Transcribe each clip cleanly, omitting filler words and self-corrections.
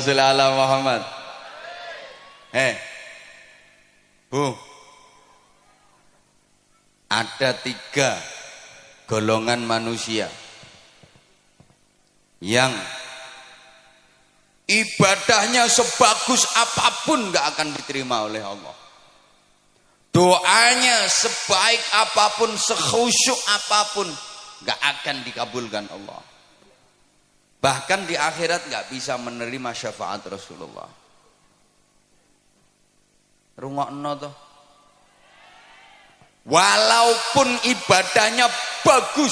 sholli ala Muhammad. Bu, ada 3 golongan manusia yang ibadahnya sebagus apapun gak akan diterima oleh Allah. Doanya sebaik apapun, sekhusyuk apapun gak akan dikabulkan Allah. Bahkan di akhirat gak bisa menerima syafaat Rasulullah. Rungokno toh. Walaupun ibadahnya bagus,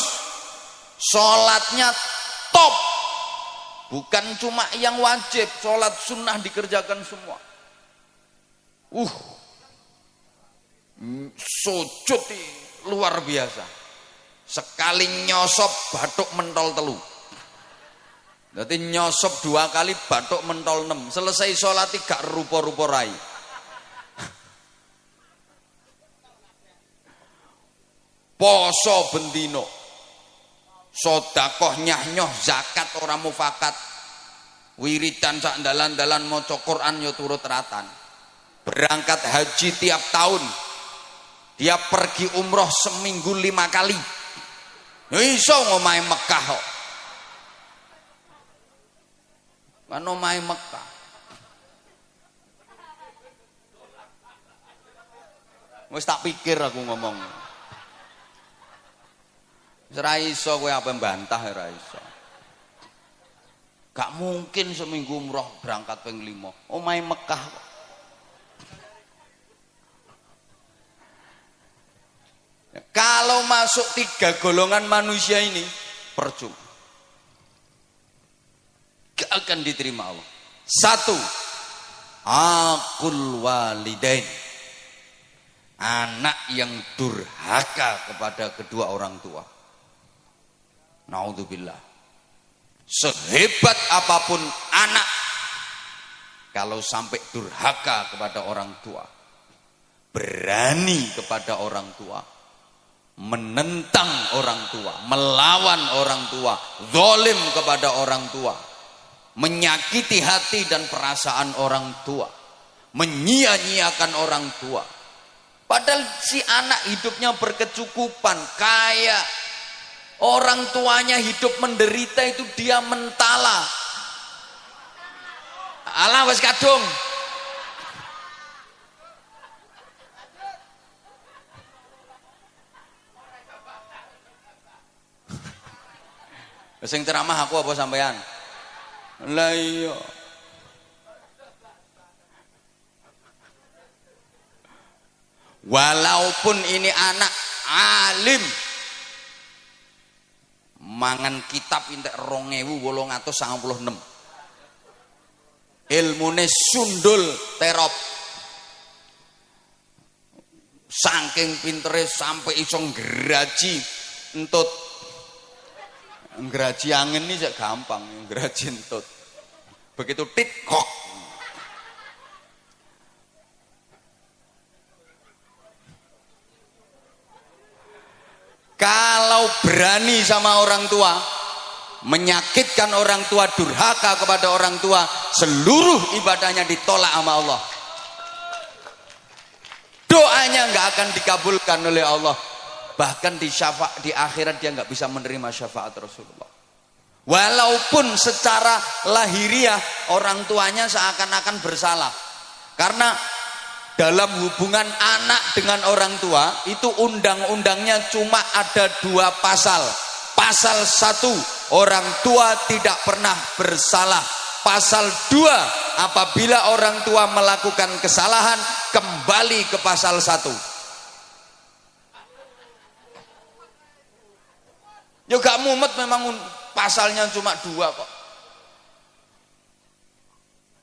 sholatnya top, bukan cuma yang wajib, sholat sunnah dikerjakan semua. Sujud luar biasa. Sekali nyosop batuk mentol telu. Berarti nyosop 2 kali batuk mentol 6. Selesai sholat gak rupa-rupa rai. Poso bendino, sodakoh nyah-nyoh, zakat orang mufakat, wiridan sak dalan-dalan maca Quran yo turut ratan. Berangkat haji tiap tahun, dia pergi umroh seminggu 5 kali. Iso ngomahe Mekah kok. Kan omahe Mekah. Wis tak pikir aku ngomong. Ora iso kowe apa mbantah ora iso. Gak mungkin seminggu umroh berangkat ping 5. Omahe Mekah kok. Kalau masuk 3 golongan manusia ini percuma. Gak akan diterima Allah. 1, aqul walidain. Anak yang durhaka kepada kedua orang tua. Naudzubillah. Sehebat apapun anak, kalau sampai durhaka kepada orang tua, berani kepada orang tua, menentang orang tua, melawan orang tua, zalim kepada orang tua, menyakiti hati dan perasaan orang tua, menyia-nyiakan orang tua. Padahal si anak hidupnya berkecukupan, kaya. Orang tuanya hidup menderita itu dia mentala. Alah wis kadung. Sing ceramah aku apa sampean? Lah iya. Walaupun ini anak alim, mangan kitab entek 2896. Ilmune sundul terop. Saking pintere sampai iso ngraji entut. Ngraji angin ini sak gampang, ngraji entut. Begitu tit kok. Kalau berani sama orang tua, menyakitkan orang tua, durhaka kepada orang tua, seluruh ibadahnya ditolak sama Allah. Doanya nggak akan dikabulkan oleh Allah. Bahkan di akhirat dia nggak bisa menerima syafaat Rasulullah. Walaupun secara lahiriah orang tuanya seakan-akan bersalah. Karena dalam hubungan anak dengan orang tua itu undang-undangnya cuma ada 2 pasal. Pasal 1, orang tua tidak pernah bersalah. Pasal 2, apabila orang tua melakukan kesalahan kembali ke pasal 1. Ya gak mumet memang pasalnya cuma 2 kok.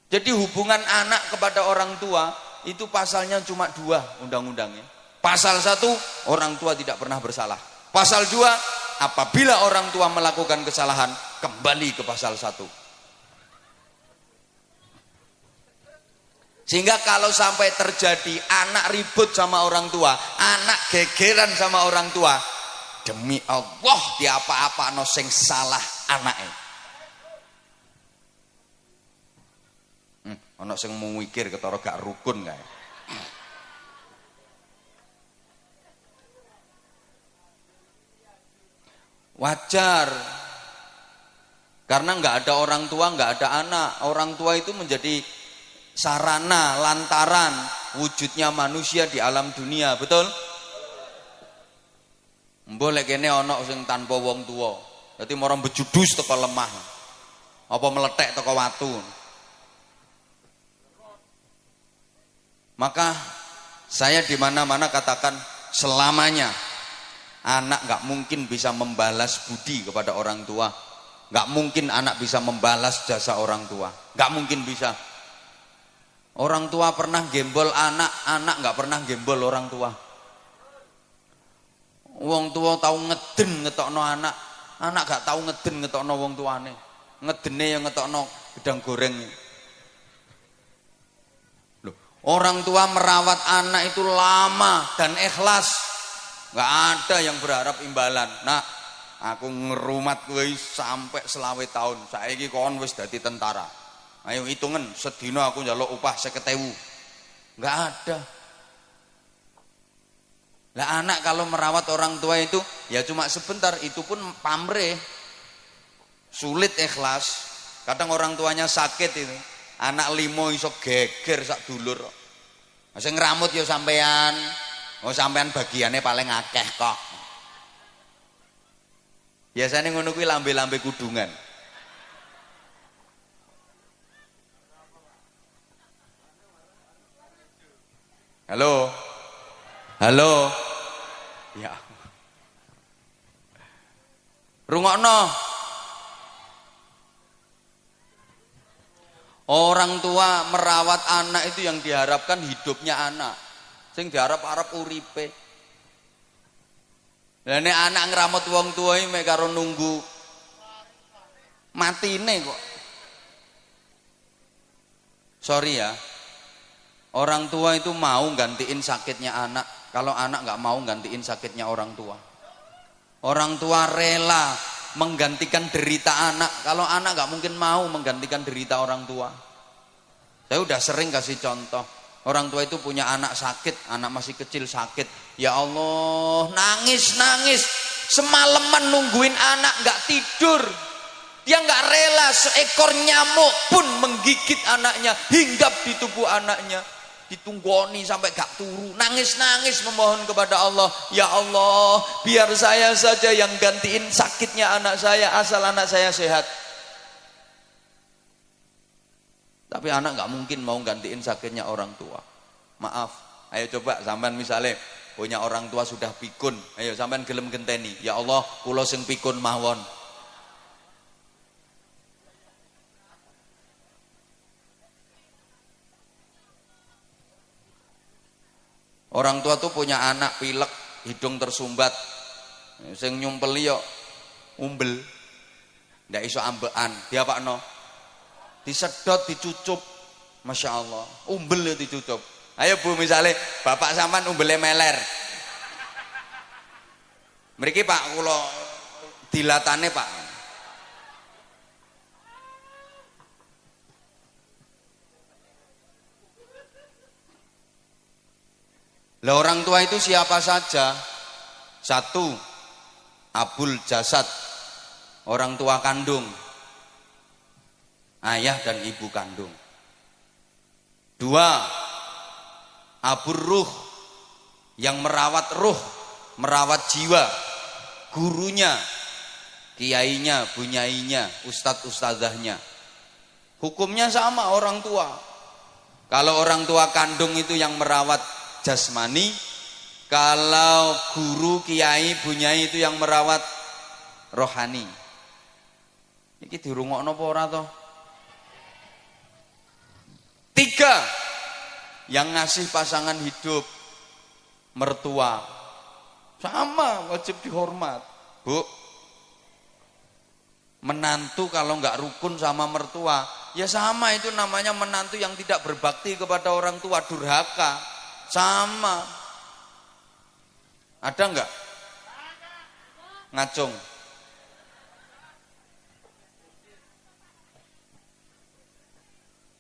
Jadi hubungan anak kepada orang tua itu pasalnya cuma 2 undang-undangnya. Pasal 1, orang tua tidak pernah bersalah. Pasal 2, apabila orang tua melakukan kesalahan kembali ke pasal 1. Sehingga kalau sampai terjadi anak ribut sama orang tua, anak gegeran sama orang tua, demi Allah di apa-apa no sing salah anaknya. Ana sing mikir ketara gak rukun kae. Wajar. Karena nggak ada orang tua, nggak ada anak. Orang tua itu menjadi sarana, lantaran wujudnya manusia di alam dunia, betul? Boleh kene ana sing tanpa wong tua. Dadi marang bejudus teko lemah. Apa meletek teko watu. Maka saya di mana-mana katakan selamanya anak nggak mungkin bisa membalas budi kepada orang tua. Nggak mungkin anak bisa membalas jasa orang tua. Nggak mungkin bisa. Orang tua pernah gembol anak, anak nggak pernah gembol orang tua. Wong tua tahu ngeden ngetokno anak, anak gak tahu ngeden ngetokno wong tuane. Ngedene yang ngetokno gedang goreng. Loh, orang tua merawat anak itu lama dan ikhlas. Nggak ada yang berharap imbalan. Nah, aku ngerumat kowe sampai 20 tahun. Saiki kon wis dadi tentara. Ayo hitungan sedina aku njaluk upah 50.000. Nggak ada. Lah anak kalau merawat orang tua itu ya cuma sebentar, itu pun pamrih. Sulit ikhlas. Kadang orang tuanya sakit itu. Anak limo iso geger sak dulur. Sing ngramut ya sampean. Oh sampean bagiannya paling akeh kok. Biasanya ngono kuwi lambe-lambe kudungan. Halo. Halo. Ya. Rungokno. Orang tua merawat anak itu yang diharapkan hidupnya anak. Sing diharap-harap uripe. Lah nek anak ngramut wong tua iki mek karo nunggu matine kok. Sorry ya. Orang tua itu mau gantiin sakitnya anak. Kalau anak nggak mau gantiin sakitnya orang tua. Orang tua rela menggantikan derita anak. Kalau anak nggak mungkin mau menggantikan derita orang tua. Saya udah sering kasih contoh. Orang tua itu punya anak sakit, anak masih kecil sakit. Ya Allah, nangis. Semalaman nungguin anak nggak tidur. Dia nggak rela seekor nyamuk pun menggigit anaknya, hinggap di tubuh anaknya. Ditunggoni sampai gak turu, nangis memohon kepada Allah, ya Allah biar saya saja yang gantiin sakitnya anak saya asal anak saya sehat. Tapi anak gak mungkin mau gantiin sakitnya orang tua. Maaf, ayo coba sampean misalnya punya orang tua sudah pikun, ayo sampean gelem genteni, ya Allah kula sing pikun mawon. Orang tua tuh punya anak pilek, hidung tersumbat, sing nyumpeli yo umbel, ndak iso ambekan, diapakno? Disedot, dicucup, masya Allah, umbel ya dicucup. Ayo bu, misalnya bapak sampean umbele meler, mriki pak, kula dilatane pak. Lah orang tua itu siapa saja? Satu, abul jasad, orang tua kandung, ayah dan ibu kandung. Dua, abur ruh, yang merawat ruh, merawat jiwa, gurunya, kiainya, bunyainya, ustadz-ustadzahnya. Hukumnya sama orang tua. Kalau orang tua kandung itu yang merawat jasmani, kalau guru, kiai, bunyai itu yang merawat rohani. Iki dirungokno apa ora to? Tiga, yang ngasih pasangan hidup, mertua. Sama, wajib dihormat. Bu, menantu kalau nggak rukun sama mertua, ya sama, itu namanya menantu yang tidak berbakti kepada orang tua, durhaka. Sama. Ada enggak? Ngacung.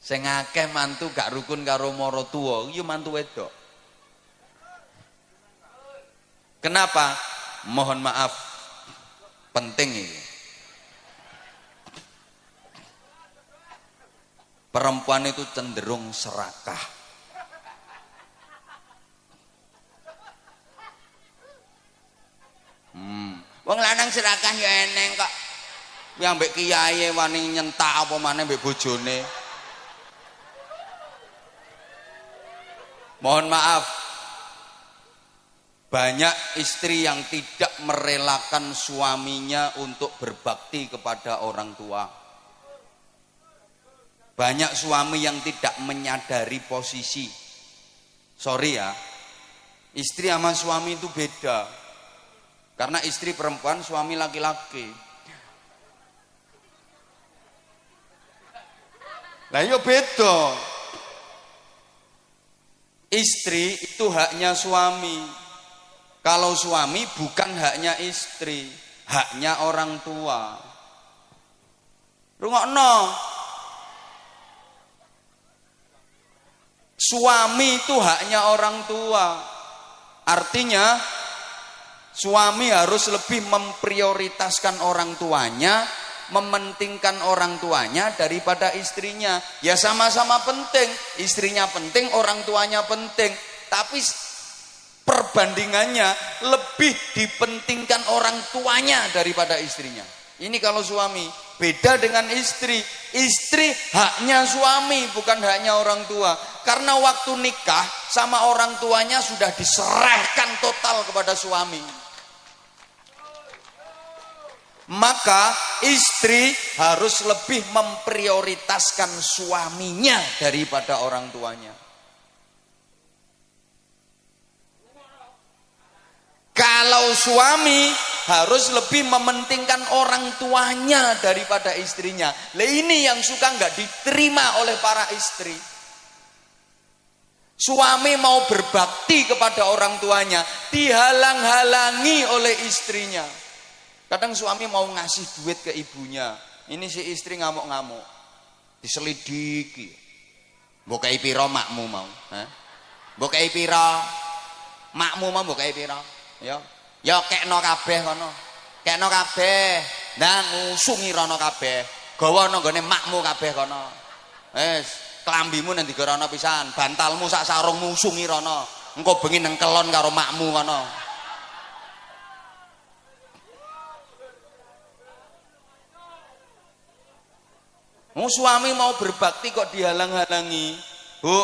Sing akeh mantu gak rukun karo maratuwa, ya mantu wedok. Kenapa? Mohon maaf, penting ini. Perempuan itu cenderung serakah. Wong lanang serakah ya eneng kok. Yang mbek kiai wani nyentak apa maneh mbek bojone. Mohon maaf. Banyak istri yang tidak merelakan suaminya untuk berbakti kepada orang tua. Banyak suami yang tidak menyadari posisi. Sorry ya, istri sama suami itu beda. Karena istri perempuan, suami laki-laki. Lah yo beda. Istri itu haknya suami. Kalau suami bukan haknya istri, haknya orang tua. Rungokno. Suami itu haknya orang tua. Artinya suami harus lebih memprioritaskan orang tuanya, mementingkan orang tuanya daripada istrinya. Ya sama-sama penting, istrinya penting, orang tuanya penting. Tapi perbandingannya lebih dipentingkan orang tuanya daripada istrinya. Ini kalau suami. Beda dengan istri. Istri haknya suami, bukan haknya orang tua. Karena waktu nikah sama orang tuanya sudah diserahkan total kepada suami. Maka istri harus lebih memprioritaskan suaminya daripada orang tuanya. Kalau suami harus lebih mementingkan orang tuanya daripada istrinya. Lah ini yang suka nggak diterima oleh para istri. Suami mau berbakti kepada orang tuanya, dihalang-halangi oleh istrinya. Kadang suami mau ngasih duit ke ibunya, ini si istri ngamuk-ngamuk, diselidiki. Mbok kei pira makmu mau? Mbok kei pira makmu mau? Mbok kei pira? Ya kekno kabeh kono. Kekno kabeh. Ndang ngusungi rono kabeh. Gawa nang gone makmu kabeh kono. Wis, klambimu nang digarono pisan, bantalmu sak sarungmu usungi rono. Engko bengi nang kelon karo makmu kono. Suami mau berbakti kok dihalang-halangi. Bu,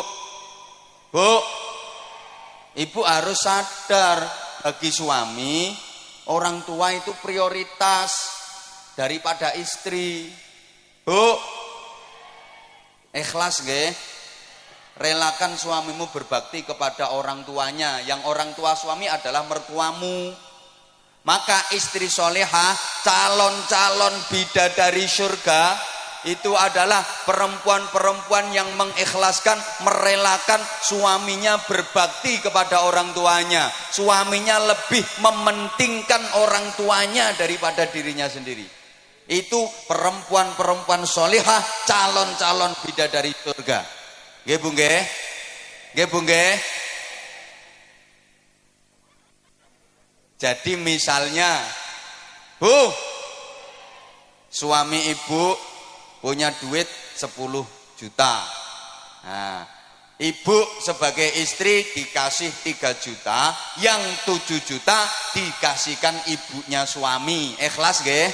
ibu harus sadar, bagi suami orang tua itu prioritas daripada istri. Bu, ikhlas nggih? Relakan suamimu berbakti kepada orang tuanya. Yang orang tua suami adalah mertuamu. Maka istri solehah, calon-calon bidadari surga, itu adalah perempuan-perempuan yang mengikhlaskan, merelakan suaminya berbakti kepada orang tuanya. Suaminya lebih mementingkan orang tuanya daripada dirinya sendiri. Itu perempuan-perempuan solihah, calon-calon bidadari surga. Nggih Bu nggih? Nggih Bu nggih? Jadi misalnya, Bu, suami ibu punya duit 10 juta. Nah, ibu sebagai istri dikasih 3 juta, yang 7 juta dikasihkan ibunya suami. Ikhlas nggih?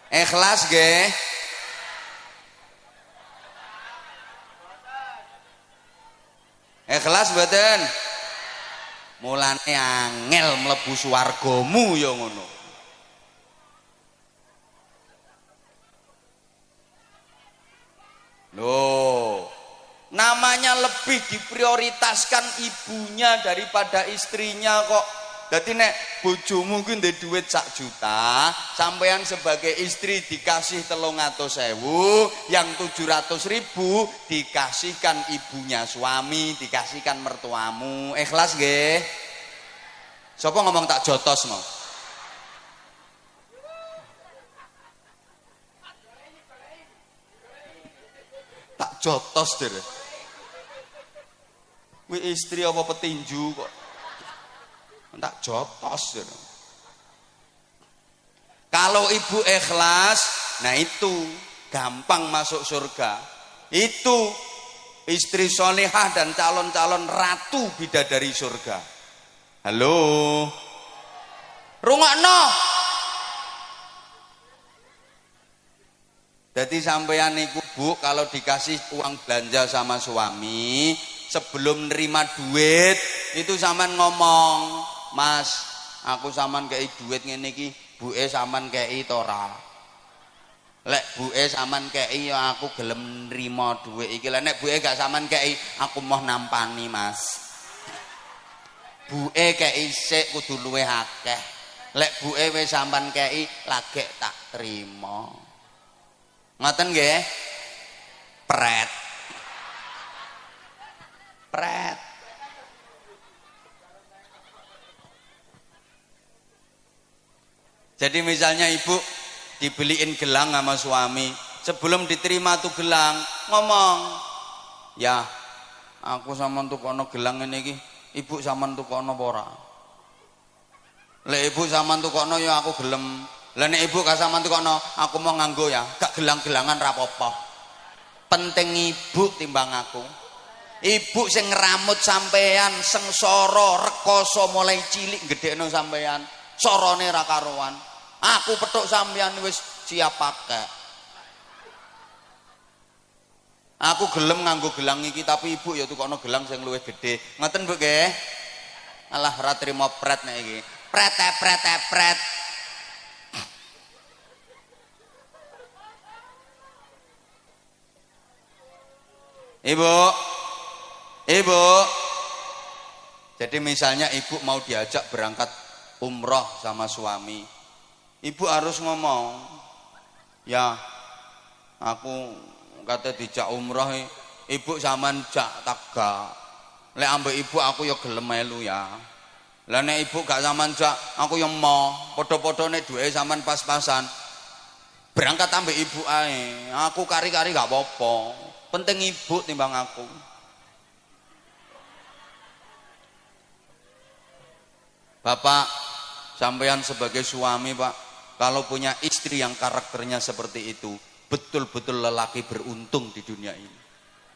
Ikhlas nggih? Ikhlas mboten? Mulane angel mlebu swargamu ya ngono. Loh, namanya lebih diprioritaskan ibunya daripada istrinya kok. Dadi nek bojomu kuwi ndek duit 1 juta, sampean sebagai istri dikasih 300.000, yang 700.000 dikasihkan ibunya suami, dikasihkan mertuamu. Ikhlas nggih? Sapa ngomong tak jotos mau? jotos der. Kuwi istri apa petinju kok. Tak jotos der. Kalau ibu ikhlas, nah itu gampang masuk surga. Itu istri solehah dan calon-calon ratu bidadari surga. Halo, rungokno. Jadi sampeyan niku Bu, kalau dikasih uang belanja sama suami, sebelum nerima duit itu sampean ngomong, "Mas, aku sampean kei duit ngene iki, buke sampean kei to ora?" Lek buke sampean kei ya aku gelem nrimo duit iki. Lek nek buke gak sampean kei, aku mau nampani, Mas. Buke kei sik kudu luwih akeh. Lek buke wis sampean kei, lagek tak trimo. Ngoten nggih? Pret. Pret. Jadi misalnya ibu dibeliin gelang sama suami, sebelum diterima tuh gelang ngomong, "Ya, aku sampean tukono gelang ini iki, ibu sampean tukono apa ora?" Lek ibu sampean tukono ya aku gelem. Lah nek ibu gak sampean tukono, aku mau nganggo ya, gak gelang-gelangan ra apa-apa. Penting ibu timbang aku. Ibu sing ngramut sampean, sengsara, rekoso mulai cilik gedhekno sampean, sorone ra karuan. Aku petuk sampean wis siap pakai. Aku gelem nganggo gelang iki, tapi ibu ya tukono gelang sing luwih gedhe. Ngoten Bu nggih? Alah ra trimo pret nek iki. Pret. Ibu. Jadi misalnya ibu mau diajak berangkat umroh sama suami, ibu harus ngomong, "Ya, aku kata dijak umroh, ibu sampean jak tak gak. Lek ambek ibu aku ya gelem melu ya. Lah nek ibu gak sampean jak, aku ya mau. Padha-padhane duwe sampean pas-pasan. Berangkat ambek ibu ae. Aku kari-kari gak apa-apa. Penting ibu timbang aku." Bapak, sampean sebagai suami Pak, kalau punya istri yang karakternya seperti itu, betul-betul lelaki beruntung di dunia ini.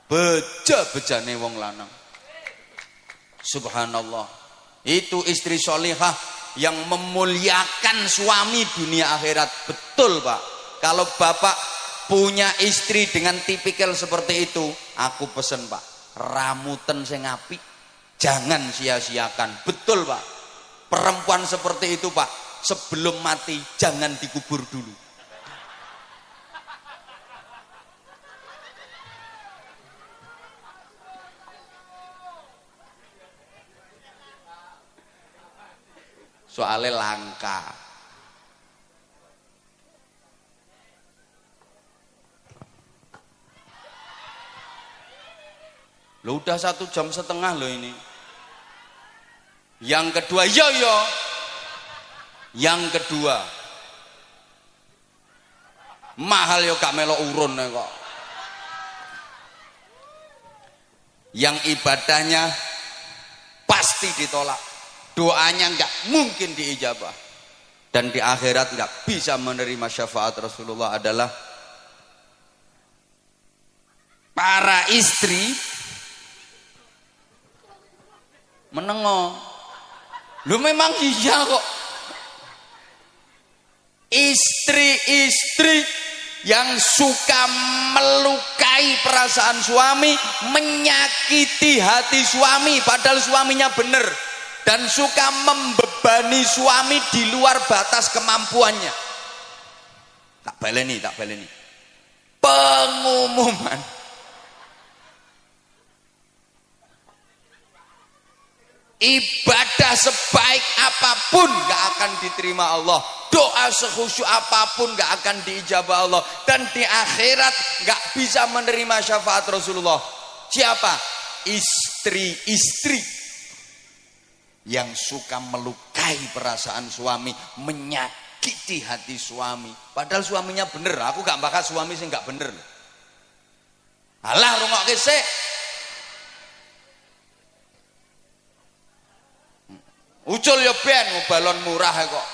Beja-bejane wong lanang. Subhanallah. Itu istri solihah yang memuliakan suami dunia akhirat. Betul Pak. Kalau Bapak punya istri dengan tipikal seperti itu, aku pesen Pak, ramuten sing apik, jangan sia-siakan. Betul Pak. Perempuan seperti itu Pak, sebelum mati jangan dikubur dulu. Soalnya langka. Loh udah 1,5 jam loh ini. Yang kedua, yang kedua, mahal yo gak melok urun kok. Yang ibadahnya pasti ditolak, doanya nggak mungkin diijabah, dan di akhirat nggak bisa menerima syafaat Rasulullah adalah para istri menengok. Lu memang iya kok. Istri-istri yang suka melukai perasaan suami, menyakiti hati suami padahal suaminya benar, dan suka membebani suami di luar batas kemampuannya. Tak baleni. Pengumuman. Ibadah sebaik apapun gak akan diterima Allah, doa sekhusyuk apapun gak akan diijabah Allah, dan di akhirat gak bisa menerima syafaat Rasulullah. Siapa? Istri-istri yang suka melukai perasaan suami, menyakiti hati suami padahal suaminya bener. Aku gak bakal suami sih gak bener. Alah rungokke sik. Ucul ya ben balon murah kok.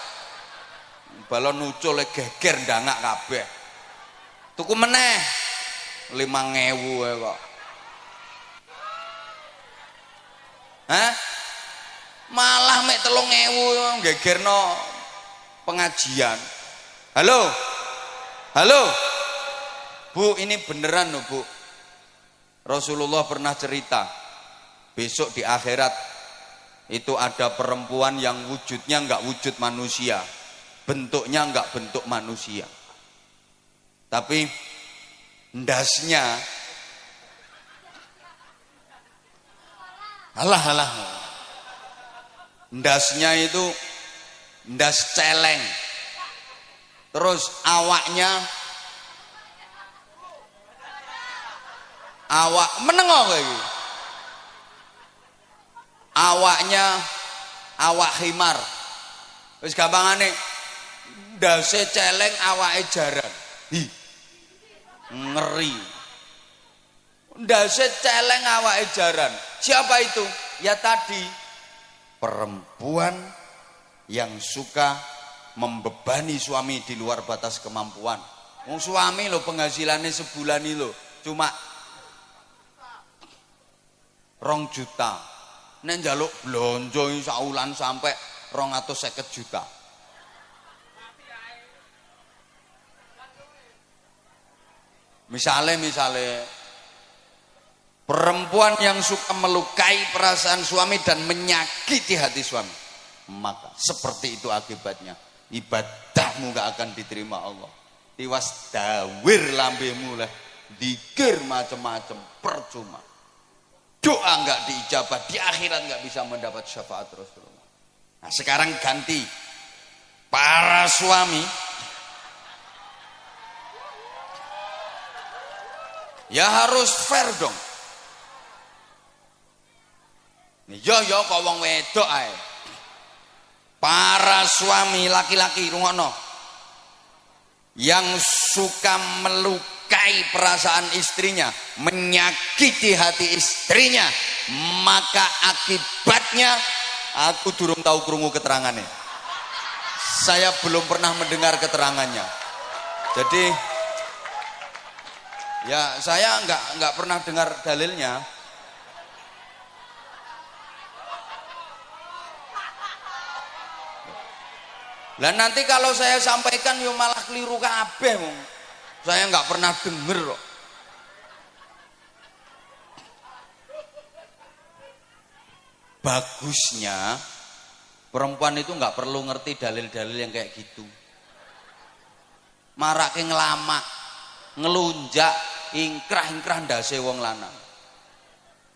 Balon ucule geger ndangak kabeh. Tuku meneh 5.000 kok. Hah? Malah mek 3.000 gegerno pengajian. Halo? Halo? Bu, ini beneran loh, Bu. Rasulullah pernah cerita, besok di akhirat itu ada perempuan yang wujudnya enggak wujud manusia, bentuknya enggak bentuk manusia. Tapi ndasnya alah. Ndasnya itu ndas celeng. Terus awaknya awak menengok lagi. Awaknya awak khimar. Wis gampangane ndase celeng awake jaran. Hi. Ngeri. Ndase celeng awake jaran. Siapa itu? Ya tadi perempuan yang suka membebani suami di luar batas kemampuan. Wong suami lo penghasilannya sebulan ini lo cuma 2 juta. Nek njaluk blonjo saulan sampai 250 juta. Misalnya perempuan yang suka melukai perasaan suami dan menyakiti hati suami, maka seperti itu akibatnya. Ibadahmu gak akan diterima Allah. Tiwas dawir lambemu lah, dikir macam-macam percuma. Doa gak diijabah, di akhirat gak bisa mendapat syafaat Rasulullah. Nah sekarang ganti, para suami ya harus fair dong. Yo kok wong wedok ae. Para suami laki-laki rungokno. Yang suka melukai perasaan istrinya, menyakiti hati istrinya, maka akibatnya aku durung tahu krungu keterangannya. Saya belum pernah mendengar keterangannya. Jadi ya saya enggak pernah dengar dalilnya. Lah nanti kalau saya sampaikan yo malah keliru kabeh wong. Saya enggak pernah denger kok. Bagusnya perempuan itu enggak perlu ngerti dalil-dalil yang kayak gitu. Marake ngelama, ngelunjak, ingkrah-ingkrah ndase wong lanang.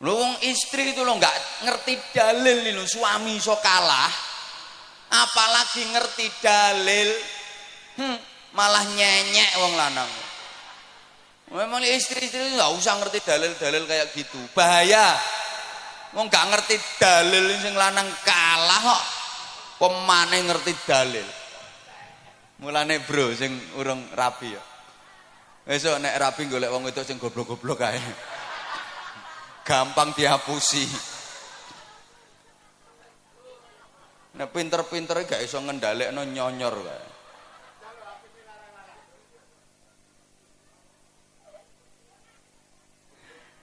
Lho wong istri itu lo enggak ngerti dalil lho, suami iso kalah. Apalagi ngerti dalil, malah nyenyek wong lanang. Memang istri-istri itu nggak usah ngerti dalil-dalil kayak gitu, bahaya. Wong nggak ngerti dalil sing lanang kalah kok, pemane ngerti dalil. Mulane bro, sing urung rabi ya. Besok nek rabi golek wong itu sing goblok-goblok kae, gampang dihapusi. Nah pinter-pinter gak iso ngendhalekno nyonyor kae.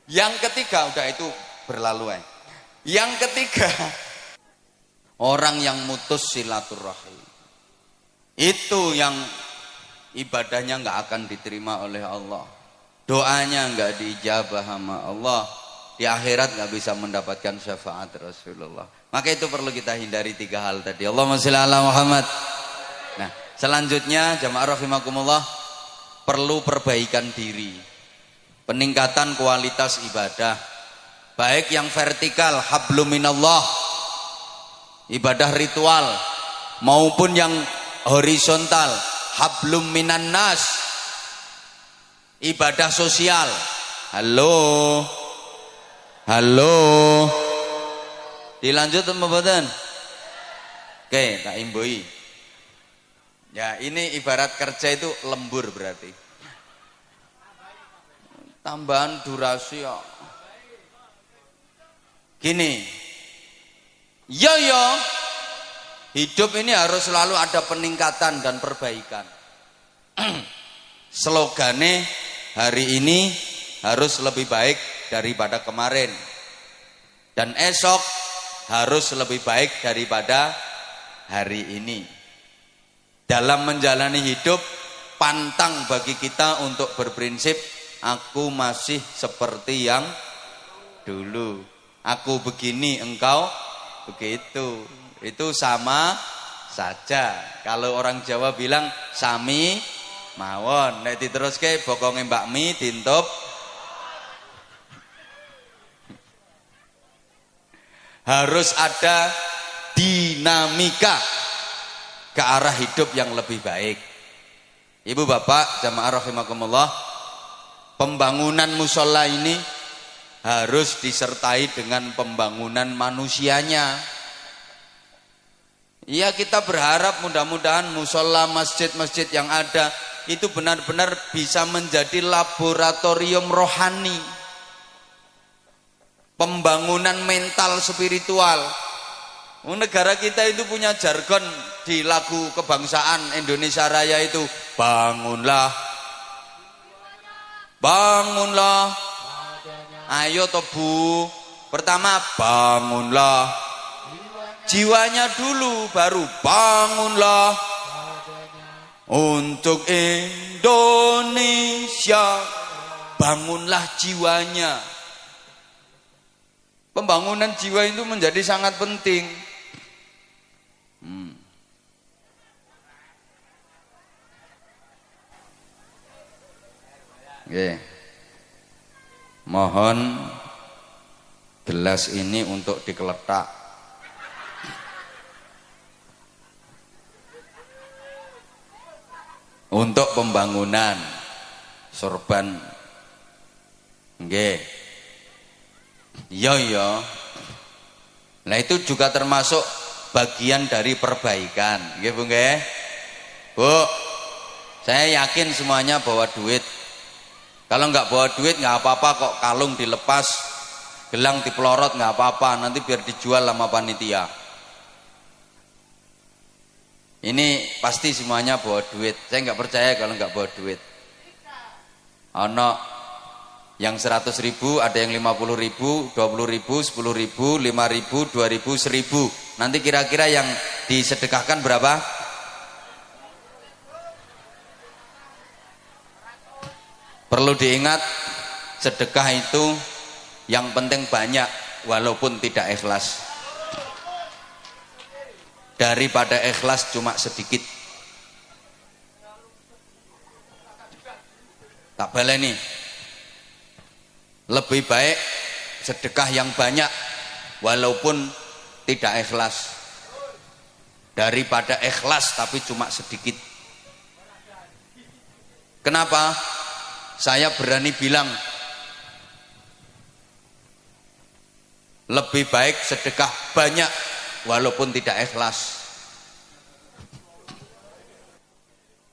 Yang ketiga udah itu berlalu. Yang ketiga, orang yang mutus silaturahim. Itu yang ibadahnya nggak akan diterima oleh Allah. Doanya nggak diijabah sama Allah. Di akhirat nggak bisa mendapatkan syafaat Rasulullah. Maka itu perlu kita hindari 3 hal tadi. Allahumma sholli ala Muhammad. Nah, selanjutnya jamaah rahimakumullah, perlu perbaikan diri. Peningkatan kualitas ibadah. Baik yang vertikal, hablum minallah, ibadah ritual, maupun yang horizontal, hablum minan nas, ibadah sosial. Halo. Dilanjut mboten? Oke, tak imbui. Ya, ini ibarat kerja itu lembur berarti. Tambahan durasi ya. Gini. Yo, hidup ini harus selalu ada peningkatan dan perbaikan. Slogane hari ini harus lebih baik daripada kemarin. Dan esok harus lebih baik daripada hari ini. Dalam menjalani hidup, pantang bagi kita untuk berprinsip aku masih seperti yang dulu. Aku begini, engkau begitu. Itu sama saja. Kalau orang Jawa bilang sami mawon. Nek diteruske bokonge Mbak Mi dintup. Harus ada dinamika ke arah hidup yang lebih baik. Ibu bapak jamaah rahimakumullah, pembangunan musola ini harus disertai dengan pembangunan manusianya. Ya, kita berharap mudah-mudahan musola masjid-masjid yang ada itu benar-benar bisa menjadi laboratorium rohani, pembangunan mental spiritual. Negara kita itu punya jargon di lagu kebangsaan Indonesia Raya itu, bangunlah, bangunlah, ayo toh Bu. Pertama bangunlah jiwanya dulu, baru bangunlah untuk Indonesia. Bangunlah jiwanya. Pembangunan jiwa itu menjadi sangat penting. Oke. Mohon gelas ini untuk dikeletak. Untuk pembangunan sorban. Nggih. Iya. Nah itu juga termasuk bagian dari perbaikan. Nggih Bu nggih. Bu, saya yakin semuanya bawa duit. Kalau nggak bawa duit nggak apa-apa kok, kalung dilepas, gelang dipelorot nggak apa-apa, nanti biar dijual sama panitia. Ini pasti semuanya bawa duit. Saya nggak percaya kalau nggak bawa duit. Ono yang 100.000, ada yang 50.000, 20.000, 10.000, 5.000, 2.000, 1.000. Nanti kira-kira yang disedekahkan berapa? Perlu diingat, sedekah itu yang penting banyak walaupun tidak ikhlas. Daripada ikhlas cuma sedikit. Tak baleni. Lebih baik sedekah yang banyak walaupun tidak ikhlas daripada ikhlas tapi cuma sedikit. Kenapa? Saya berani bilang lebih baik sedekah banyak walaupun tidak ikhlas.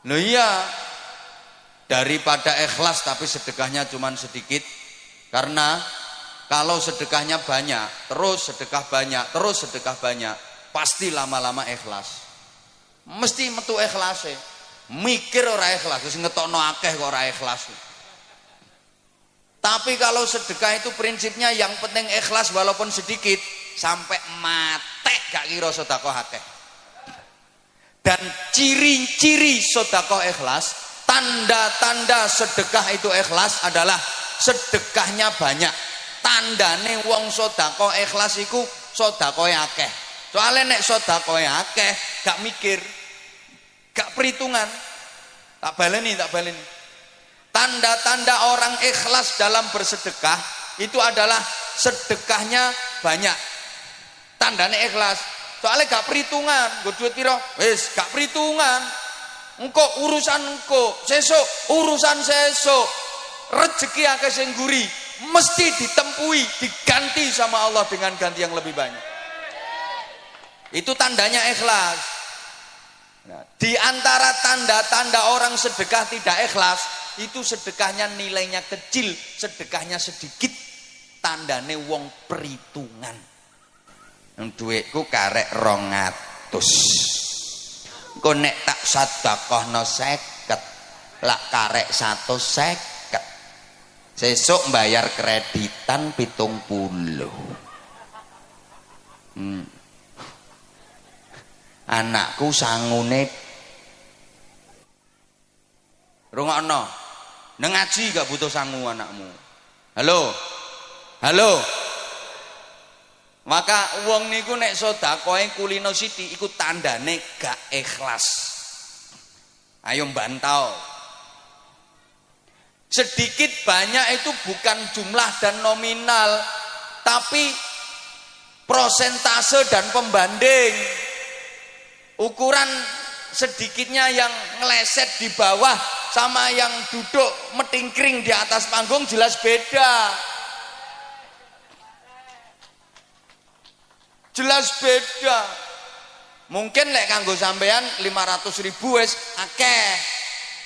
Loh iya, daripada ikhlas tapi sedekahnya cuma sedikit. Karena kalau sedekahnya banyak, terus sedekah banyak, terus sedekah banyak, pasti lama-lama ikhlas. Mesti metu ikhlas. Mikir ora ikhlas, terus ngetokno akeh kok ora ikhlas. Tapi kalau sedekah itu prinsipnya yang penting ikhlas walaupun sedikit, sampai mate gak kira sedekah akeh. Dan ciri-ciri sedekah ikhlas, tanda-tanda sedekah itu ikhlas adalah sedekahnya banyak. Tandane wong sedekah ikhlas iku sedekah akeh. Soalnya nek sedekah akeh gak mikir, gak perhitungan. Tak baleni. Tanda-tanda orang ikhlas dalam bersedekah itu adalah sedekahnya banyak. Tandanya ikhlas. Soalnya gak perhitungan. Gue duit piro? Wis gak perhitungan. Engko urusan engko, sesuk urusan sesuk. Rezeki akeh sing guri mesti ditempui, diganti sama Allah dengan ganti yang lebih banyak. Itu tandanya ikhlas. Nah, di antara tanda-tanda orang sedekah tidak ikhlas, itu sedekahnya nilainya kecil, sedekahnya sedikit, tandane wong perhitungan. Duitku karek 200, engko nek tak sedekahno 50, lak karek 150, sesuk bayar kreditan 70. Anakku sangune rungokno, nang ngaji gak butuh sangu anakmu. Halo, halo. Maka wong niku nek sedekahe kulino sithik iku tandane gak ikhlas. Ayo bantau. Sedikit banyak itu bukan jumlah dan nominal, tapi prosentase dan pembanding. Ukuran sedikitnya yang ngeleset di bawah sama yang duduk metingkring di atas panggung jelas beda. Jelas beda. Mungkin lek kanggo sampean 500.000 wis akeh.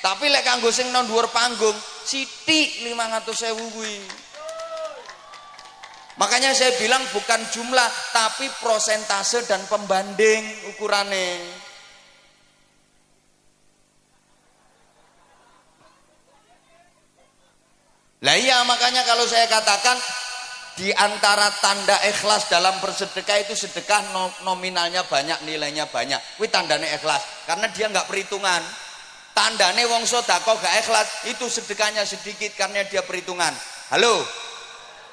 Tapi lek kanggo sing nang dhuwur panggung sithik 500.000 kuwi. Makanya saya bilang bukan jumlah tapi prosentase dan pembanding ukurannya. Lah iya, makanya kalau saya katakan di antara tanda ikhlas dalam bersedekah itu sedekah nominalnya banyak, nilainya banyak. Kuwi tandane ikhlas karena dia nggak perhitungan. Tandane wong sedekah gak ikhlas itu sedekahnya sedikit karena dia perhitungan. Halo.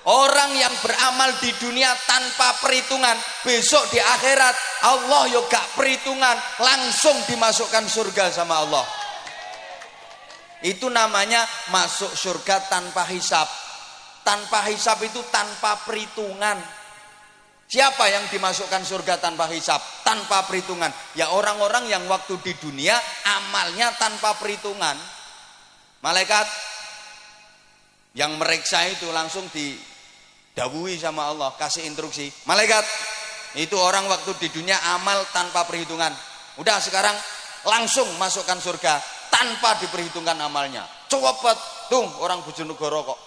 Orang yang beramal di dunia tanpa perhitungan, besok di akhirat Allah yo gak perhitungan, langsung dimasukkan surga sama Allah. Itu namanya masuk surga tanpa hisab. Tanpa hisab itu tanpa perhitungan. Siapa yang dimasukkan surga tanpa hisab, tanpa perhitungan? Ya orang-orang yang waktu di dunia amalnya tanpa perhitungan. Malaikat yang meriksa itu langsung didhawuhi sama Allah, kasih instruksi. Malaikat, itu orang waktu di dunia amal tanpa perhitungan. Udah sekarang langsung masukkan surga tanpa diperhitungkan amalnya. Coba tuh orang Bojonegoro kok.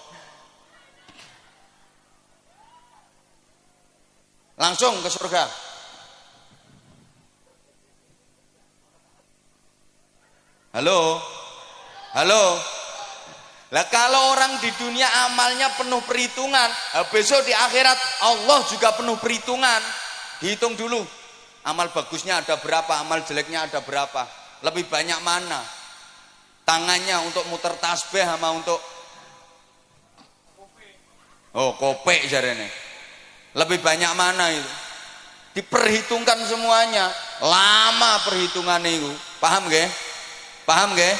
Langsung ke surga. Halo? Halo? Lah kalau orang di dunia amalnya penuh perhitungan, besok di akhirat Allah juga penuh perhitungan. Dihitung dulu, amal bagusnya ada berapa, amal jeleknya ada berapa, lebih banyak mana tangannya untuk muter tasbih sama untuk kopek jarene, lebih banyak mana itu, diperhitungkan semuanya. Lama perhitungan itu, paham gak? Paham gak?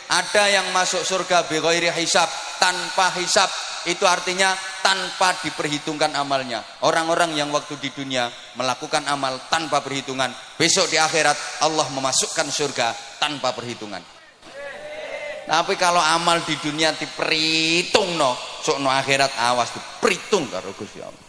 Ada yang masuk surga bi ghairi hisab, tanpa hisab. Itu artinya tanpa diperhitungkan amalnya. Orang-orang yang waktu di dunia melakukan amal tanpa perhitungan, besok di akhirat Allah memasukkan surga tanpa perhitungan. Tapi kalau amal di dunia diperhitung sok no akhirat awas diperhitung karo Gusti Allah.